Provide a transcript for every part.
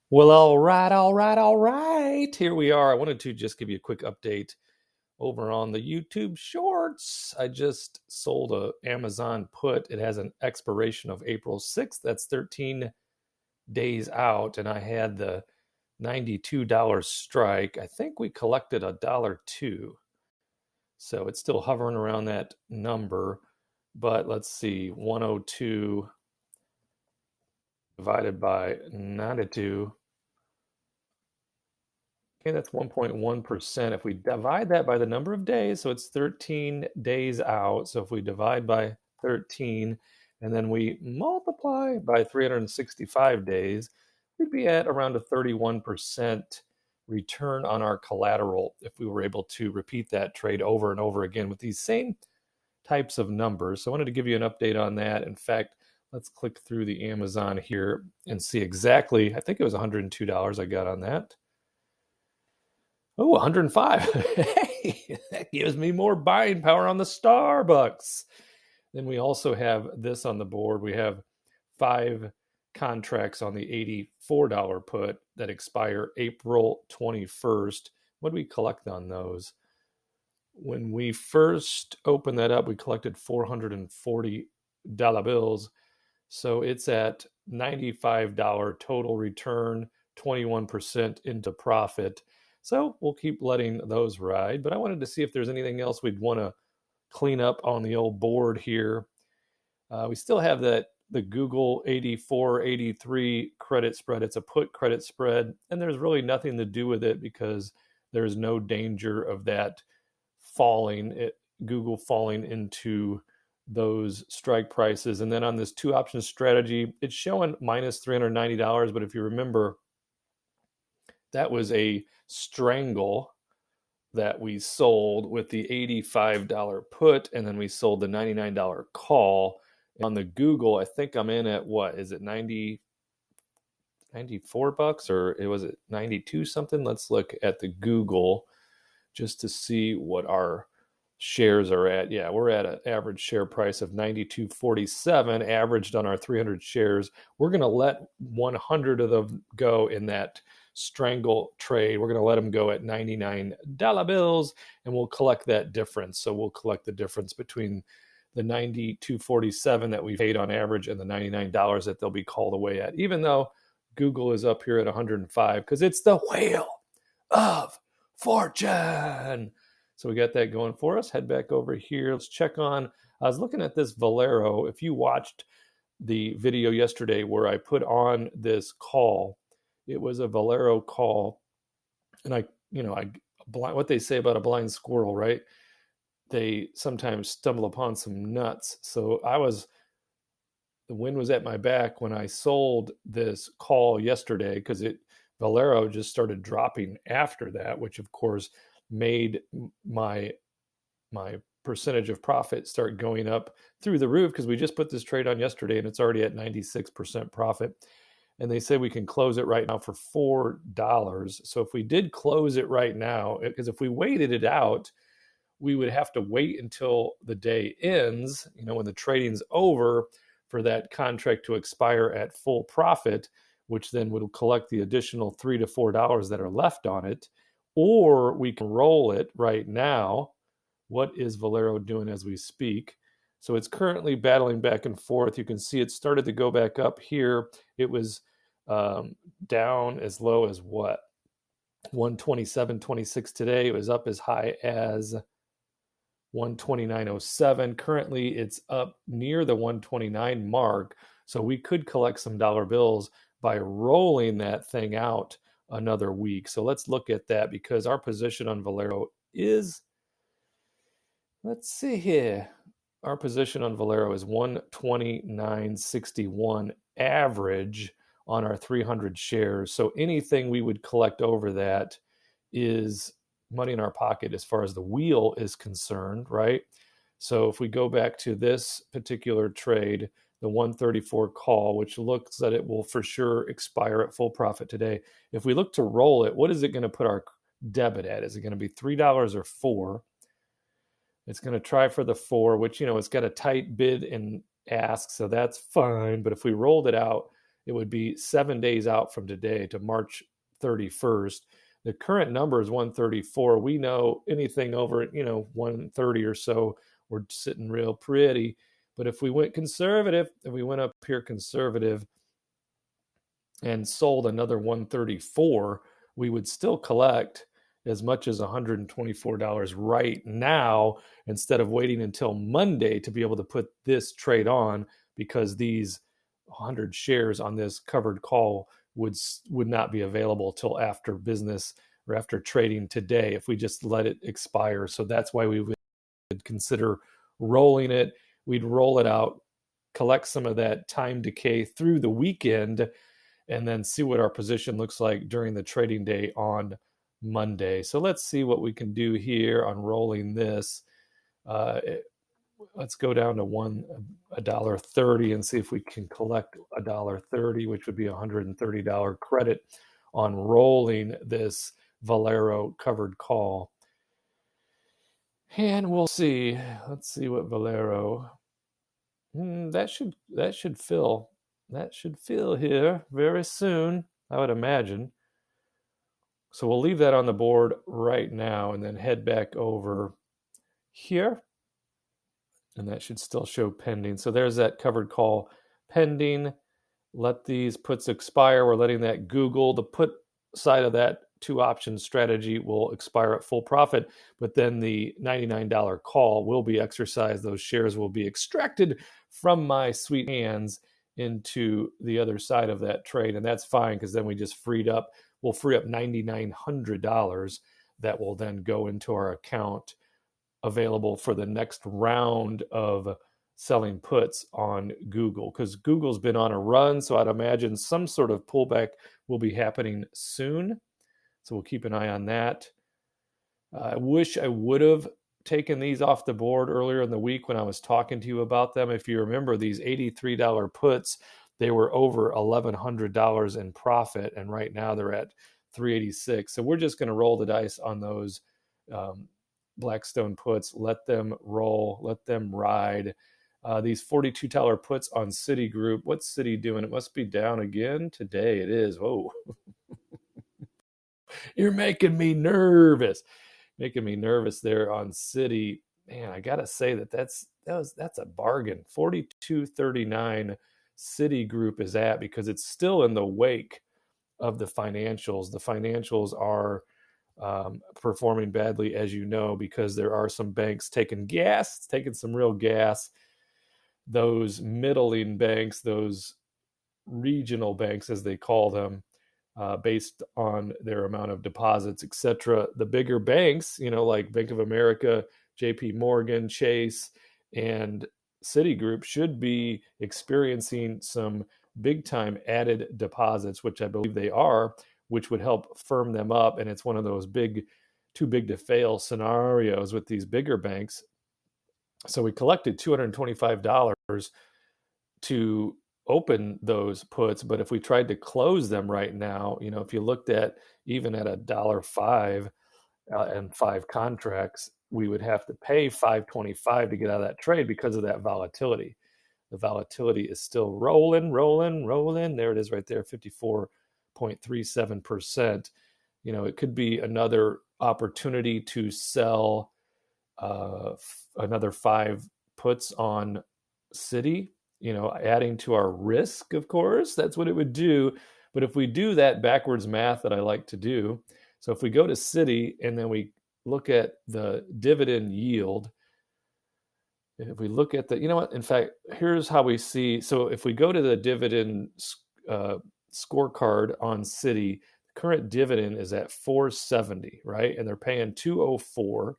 Well, all right. Here we are. I wanted to just give you a quick update over on the YouTube Shorts. I just sold a Amazon put. It has an expiration of April 6th. That's 13 days out, and I had the $92 strike. I think we collected a dollar two. So it's still hovering around that number. But let's see, 102 divided by 92. Okay, that's 1.1%. If we divide that by the number of days, so it's 13 days out. So if we divide by 13 and then we multiply by 365 days, we'd be at around a 31% return on our collateral if we were able to repeat that trade over and over again with these same types of numbers. So I wanted to give you an update on that. In fact, let's click through the Amazon here and see exactly, I think it was $102 I got on that. Oh, 105. Hey, that gives me more buying power on the Starbucks. Then we also have this on the board. We have 5 contracts on the $84 put that expire April 21st. What do we collect on those? When we first opened that up, we collected $440 bills. So it's at $95 total return, 21% into profit. So we'll keep letting those ride. But I wanted to see if there's anything else we'd want to clean up on the old board here. We still have the Google 8483 credit spread. It's a put credit spread, and there's really nothing to do with it because there's no danger of that Google falling into those strike prices. And then on this two option strategy, it's showing minus $390. But if you remember, that was a strangle that we sold with the $85 put, and then we sold the $99 call. On the Google, I think I'm in at what is it, 94 bucks, or was it 92 something? Let's look at the Google just to see what our shares are at. Yeah, we're at an average share price of 92.47 averaged on our 300 shares. We're going to let 100 of them go in that strangle trade. We're going to let them go at $99 bills, and we'll collect that difference. So we'll collect the difference between the 92.47 that we paid on average and the $99 that they'll be called away at, even though Google is up here at 105 because it's the wheel of fortune. So we got that going for us. Head back over here. Let's check on, I was looking at this Valero. If you watched the video yesterday where I put on this call, it was a Valero call. And what they say about a blind squirrel, right? They sometimes stumble upon some nuts. So the wind was at my back when I sold this call yesterday because Valero just started dropping after that, which of course made my percentage of profit start going up through the roof because we just put this trade on yesterday and it's already at 96% profit. And they say we can close it right now for $4. So if we did close it right now, because if we waited it out, we would have to wait until the day ends, when the trading's over, for that contract to expire at full profit, which then would collect the additional $3 to $4 that are left on it. Or we can roll it right now. What is Valero doing as we speak? So it's currently battling back and forth. You can see it started to go back up here. It was down as low as what? 127.26 today. It was up as high as 129.07. Currently, it's up near the 129 mark. So we could collect some dollar bills by rolling that thing out another week. So let's look at that because our position on Valero is, let's see here. Our position on Valero is 129.61 average on our 300 shares. So anything we would collect over that is money in our pocket as far as the wheel is concerned, right? So if we go back to this particular trade, the 134 call, which looks that it will for sure expire at full profit today. If we look to roll it, what is it going to put our debit at? Is it going to be $3 or $4? It's going to try for the 4, which, it's got a tight bid and ask, so that's fine. But if we rolled it out, it would be 7 days out from today to March 31st. The current number is 134. We know anything over, 130 or so, we're sitting real pretty. But if we went conservative, if we went up here conservative and sold another 134, we would still collect as much as $124 right now instead of waiting until Monday to be able to put this trade on, because these 100 shares on this covered call would not be available till after business or after trading today if we just let it expire. So that's why we would consider rolling it. We'd roll it out, collect some of that time decay through the weekend, and then see what our position looks like during the trading day on Monday. So let's see what we can do here on rolling this. Let's go down to $1.30 and see if we can collect $1.30, which would be $130 credit on rolling this Valero covered call. And we'll see. Let's see what Valero. That should fill. That should fill here very soon, I would imagine. So we'll leave that on the board right now and then head back over here. And that should still show pending. So there's that covered call pending. Let these puts expire. We're letting that Google, the put side of that two option strategy, will expire at full profit, but then the $99 call will be exercised. Those shares will be extracted from my sweet hands into the other side of that trade. And that's fine, because then we'll free up $9,900 that will then go into our account, available for the next round of selling puts on Google, because Google's been on a run. So I'd imagine some sort of pullback will be happening soon. So we'll keep an eye on that. I wish I would have taken these off the board earlier in the week when I was talking to you about them. If you remember, these $83 puts, they were over $1,100 in profit, and right now they're at $386. So we're just going to roll the dice on those Blackstone puts, let them roll, let them ride. These $42 puts on Citigroup. What's Citi doing? It must be down again today. It is. Whoa. You're making me nervous. Making me nervous there on Citi. Man, I gotta say that's a bargain. 42.39 Citigroup is at, because it's still in the wake of the financials. The financials are performing badly, as you know, because there are some banks taking some real gas. Those middling banks, those regional banks, as they call them, based on their amount of deposits, etc. The bigger banks, like Bank of America, JP Morgan, Chase, and Citigroup, should be experiencing some big time added deposits, which I believe they are, which would help firm them up. And it's one of those too big to fail scenarios with these bigger banks. So we collected $225 to open those puts, but if we tried to close them right now, if you looked at even at $1.05 and 5 contracts, we would have to pay $5.25 to get out of that trade because of that volatility. The volatility is still rolling. There it is right there, 54.37%. It could be another opportunity to sell another 5 puts on Citi, adding to our risk, of course. That's what it would do. But if we do that backwards math that I like to do, so if we go to Citi and then we look at the dividend yield, if we look at in fact, here's how we see. So if we go to the dividend scorecard on Citi, the current dividend is at 470, right? And they're paying 204.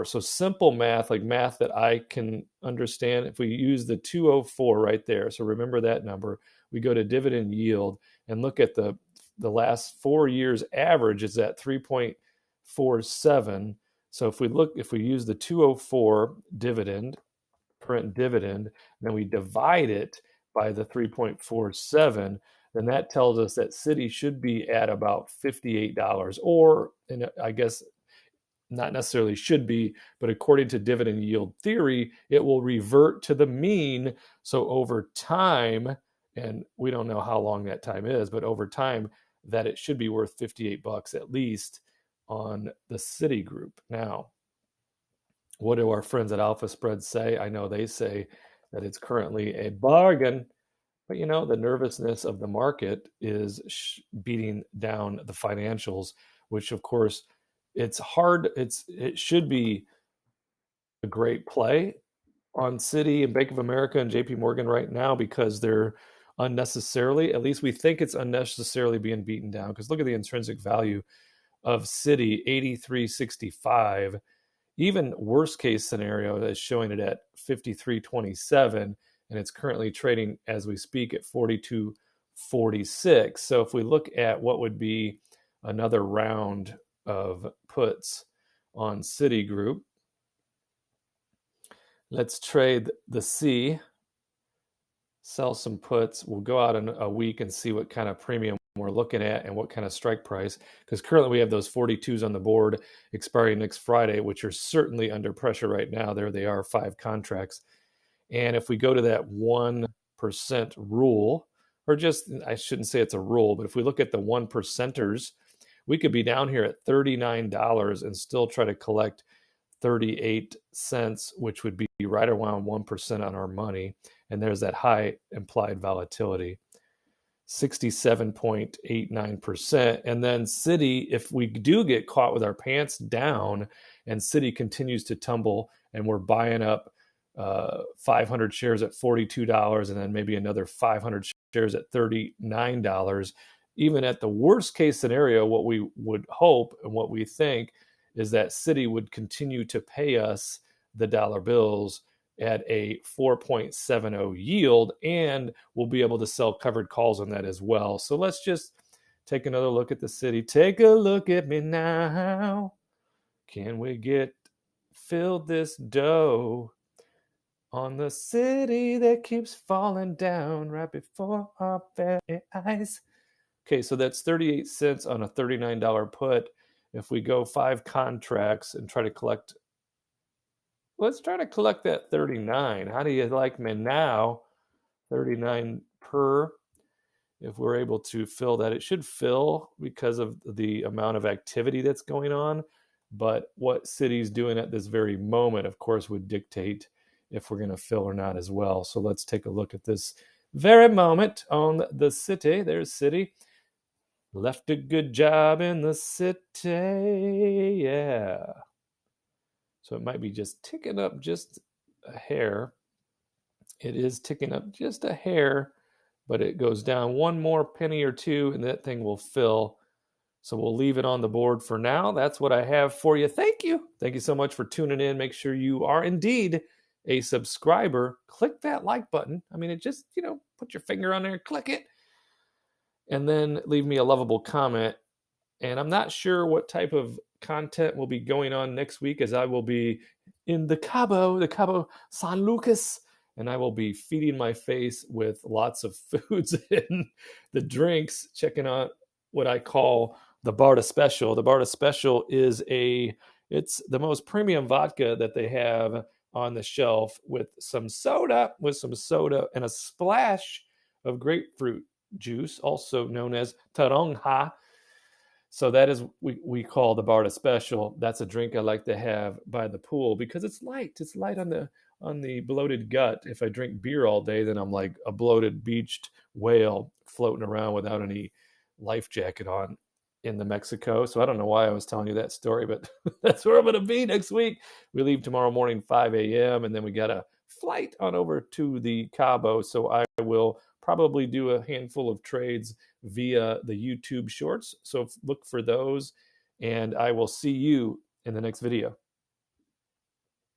So simple math, like math that I can understand, if we use the 204 right there, so remember that number, we go to dividend yield and look at the last 4 years average is at 3.47. So if we use the 204 current dividend, then we divide it by the 3.47, then that tells us that Citi should be at about $58, or, and I guess not necessarily should be, but according to dividend yield theory, it will revert to the mean. So over time, And we don't know how long that time is, but over time, that it should be worth $58 at least on the Citigroup. Now, what do our friends at Alpha Spread say? I know they say that it's currently a bargain, but the nervousness of the market is beating down the financials, which of course it's hard. It should be a great play on Citi and Bank of America and JP Morgan right now because they're unnecessarily, at least we think it's unnecessarily being beaten down. Because look at the intrinsic value of Citi, 83.65. Even worst case scenario is showing it at 53.27, and it's currently trading as we speak at 42.46. So if we look at what would be another round of puts on Citigroup, let's trade the C, sell some puts. We'll go out in a week and see what kind of premium we're looking at and what kind of strike price, because currently we have those 42s on the board expiring next Friday, which are certainly under pressure right now. There they are, 5 contracts. And if we go to that 1% rule, or just, I shouldn't say it's a rule, but if we look at the 1%ers, we could be down here at $39 and still try to collect 38 cents, which would be right around 1% on our money. And there's that high implied volatility, 67.89%. And then Citi, if we do get caught with our pants down and Citi continues to tumble and we're buying up 500 shares at $42 and then maybe another 500 shares at $39, even at the worst case scenario, what we would hope and what we think is that Citi would continue to pay us the dollar bills at a 4.70 yield, and we'll be able to sell covered calls on that as well. So let's just take another look at the Citi. Take a look at me now. Can we fill this dough on the Citi that keeps falling down right before our very eyes? Okay, so that's 38 cents on a $39 put. If we go 5 contracts and try to collect, let's try to collect that 39. How do you like me now? 39 per. If we're able to fill that, it should fill because of the amount of activity that's going on. But what Citi's doing at this very moment, of course, would dictate if we're going to fill or not as well. So let's take a look at this very moment on the Citi. There's Citi. Left a good job in the Citi, yeah. So it might be just ticking up just a hair. It is ticking up just a hair, but it goes down one more penny or two and that thing will fill. So we'll leave it on the board for now. That's what I have for you. Thank you. Thank you so much for tuning in. Make sure you are indeed a subscriber. Click that like button. I mean, it just, put your finger on there, click it, and then leave me a lovable comment. And I'm not sure what type of content will be going on next week, as I will be in the Cabo San Lucas, and I will be feeding my face with lots of foods and the drinks, checking out what I call the Barta Special. The Barta Special is it's the most premium vodka that they have on the shelf with some soda and a splash of grapefruit juice, also known as Taronja. So that is we call the Barta Special. That's a drink I like to have by the pool because it's light. It's light on the bloated gut. If I drink beer all day, then I'm like a bloated beached whale floating around without any life jacket on in the Mexico. So I don't know why I was telling you that story, but that's where I'm going to be next week. We leave tomorrow morning, 5 a.m., and then we got a flight on over to the Cabo. So I will probably do a handful of trades via the YouTube shorts. So look for those, and I will see you in the next video.